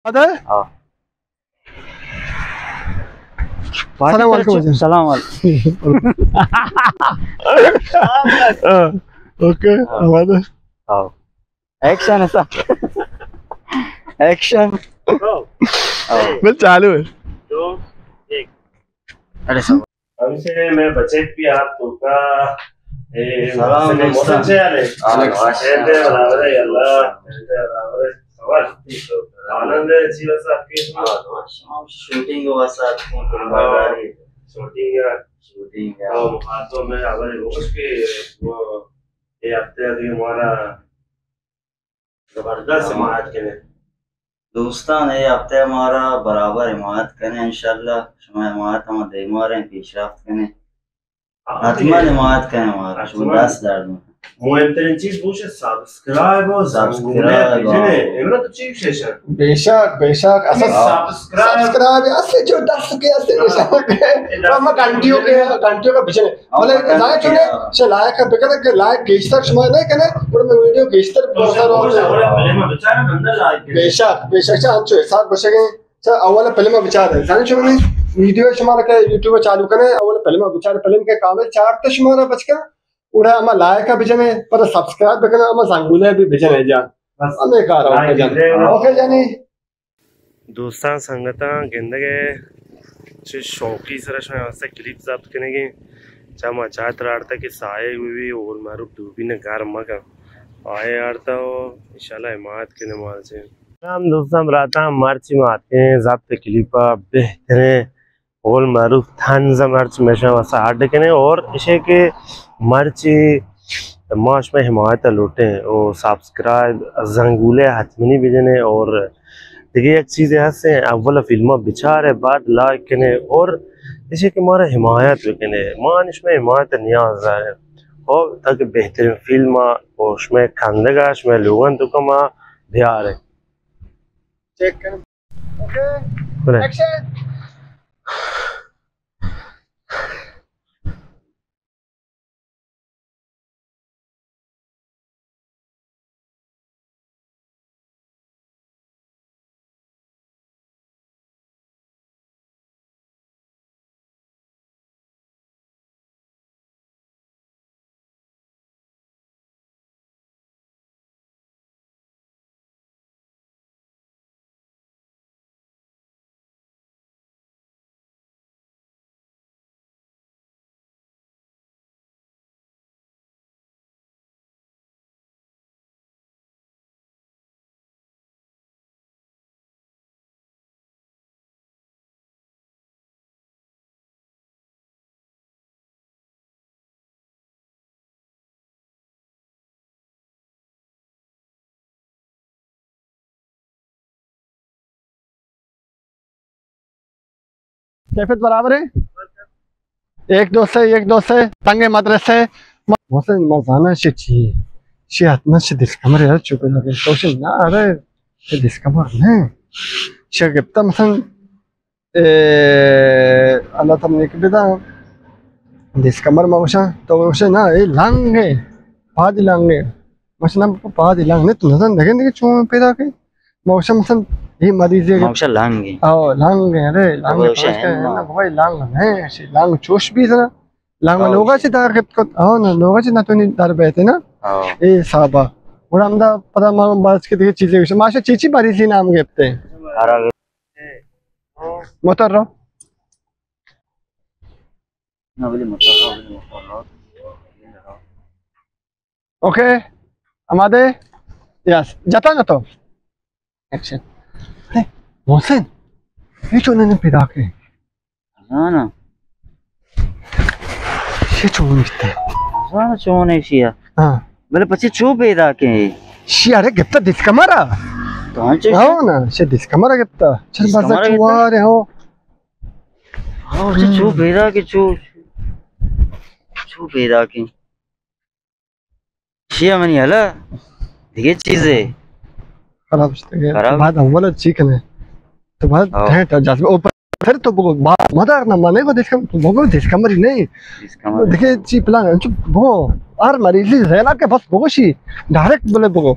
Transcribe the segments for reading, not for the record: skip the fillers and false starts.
ada Assalamualaikum. Assalamualaikum. Oke, ada. Action ऐसा action बस चालू है। दो एक अरे सब हमसे मैं बचत भी आप तो का सलाम मौसम से आले आले बराबर है अल्लाह बराबर है सवाल आनंद है जीवन साथ के शूटिंग हुआ साथ में परिवार शूटिंग और हाथों में हमारे रोज के वो ये हफ्ते अभी हमारा जबरदस्त हिमायत करें दोस्तान ये हफ्ते हमारा बराबर हिमायत करें इंशाल्लाह शुमा हिमायत हम दे मारे पेशरफ्त करें हतमन हिमायत करें हमारा शुदास दर्द में मुहमतरीन चीज पूछे सब्सक्राइब और सब्सक्राइब इमरा तो चीज सेशन बेशक असल सब्सक्राइब ऐसे जो 10 के ऐसे निशान हम घंटियों का विजन है मतलब लाइक चुने से लाइक का बेकर के लाइक गेस्टर समय नहीं कने और मैं वीडियो गेस्टर बहुत बेशक से अच्छे साथ बसेंगे सर अव्वल पहले में विचार है जाने चुने वीडियो हमारा के यूट्यूब चालू करें अव्वल पहले में विचार पहले के काम है 4 तो हमारा बचका उड़ा हम लाइक का विजन है पर सब्सक्राइब करना हम सांगुले भी विजन है जान बस हमें कह रहा हूं जान ओके जानी दोस्तान संगता गिंदगे चे शौकी सरश में वास्ते क्लिप जब्त करेंगे चमा चाहत राड़ता कि साये हुई और मारूफ डूबी ने घर मका आए आड़ता हो इंशाल्लाह हिमायत के नमाज से हम दोस्तों राता मार्च में आते हैं जब्त क्लिपा बेहतरीन और मारूफ थानजा मार्च में वास्ते आड़ कने और इसे के मर्ची माश में हिमायत लुटे और सब्सक्राइब जंगूले हथमनी बिजने और देखिए एक चीज़ ऐसे अव्वल फिल्म बिचार है बाद लाइक कने और इसे कि हमारा हिमायत कने मान इसमें हिमायत नियाज है और ताकि बेहतरीन फिल्म और उसमें खानदगा उसमें लोगन तो कमा बिहार है चेक कर ओके एक्शन कैफियत बराबर है एक दो से तंगे मदरसे मौसम मजाना शी आत्मा से डिस्कवर यार चुप लगे तो से ना अरे ये डिस्कवर नहीं शगप्ता मसन अल्लाह तमने के बिदा डिस्कवर मौशा तो उसे ना ये लांगे पाद लांगे मसलन पाद लांगे तो नजर देखेंगे चुम पैदा के मौसम मसन ये मरीज माशा लांगे लांगे अरे लांगे ना भाई लांग है ऐसे लांग चोश भी था लांग लोगा से दार को ना लोगा से ना तो नहीं दार बैठे ना ए साबा और हम दा पता माम बात के देखिए चीजें माशा चीची बारी सी नाम गेपते मोटर रो ना बोले मोटर ओके हमारे यस जाता ना तो एक्शन मोहसिन ये चोने ने पैदा के ना ये चोने इतने ना चोने शिया हाँ बोले पची चो पैदा के शिया रे गिफ्ट डिस्कमरा तो हाँ चो हाँ ना शे डिस्कमरा गिफ्ट चल बाज़ चुवारे हो हाँ चो पैदा के चो पैदा के शिया मनी हला देखिए चीज़ें खराब है बाद अव्वल चिकन है तो बाद है तो जैसे ऊपर फिर तो वो मदर ना माने को डिस्कम तो वो डिस्कमरी नहीं देखिए ची प्लान वो आर मरीजी है ना के बस वो शी डायरेक्ट बोले वो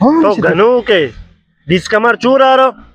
तो गनू के डिस्कमर चूर आ रहा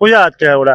खुजात क्या उड़ा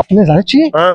अपने जाने चाहिए हाँ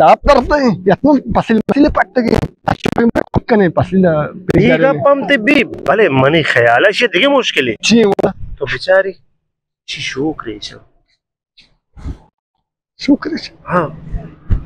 लाभ करते हैं या तुम पसीले पट्टे के कने पसीला ठीक है पम ते भी भले मनी ख्याल है ये मुश्किल है चाहिए वाला तो बेचारी शी शौक रेश शुक्र हाँ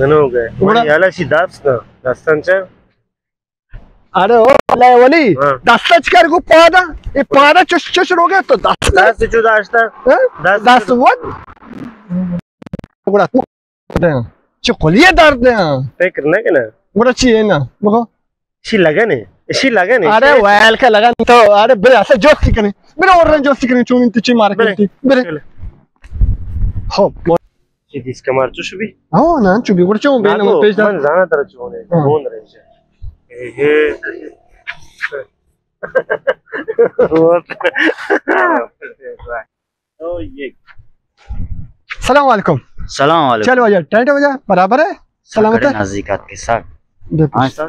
गनो गए मनी याला शी दास्तान चा अरे ओ ला वाली दास्ताच कर को पादा ये पादा चुश चुश हो गया तो दास्ताच जो दास्ता दास्त व्हाट बड़ा दे चोकोलिए दर्द है फिक्र ना के ना बड़ा चाहिए ना देखो शी लगा ने अरे वेल का लगा तो अरे बड़े ऐसे जोक की कने बड़े और जोक की कने चून इंतची मार के बड़े हो शी डिस्कमर चुश भी हाँ ना चुबी बड़ा चून बेन में पेज मन जाना तरह चूने कौन रेश सलाम वालेकुम सलाम वालेकुम चलो भैया टाइट हो जा बराबर है सलामत है नज़दीकात के साथ हाँ सर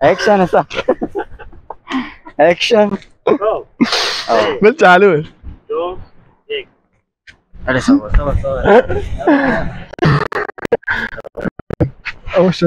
एक्शन है सर एक्शन बस चालू है 2 1 अरे सबर अवश्य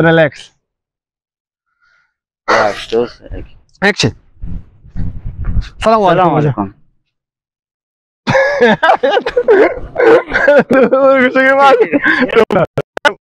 रिलैक्स एक्शन सलाम वालेकुम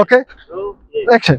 ओके एक्शन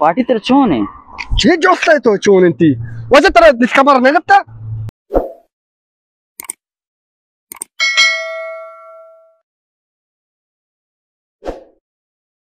पार्टी तरचोने ये जोस्ता है तो चोन इंती वजह तरह डिस्कवर नहीं लगता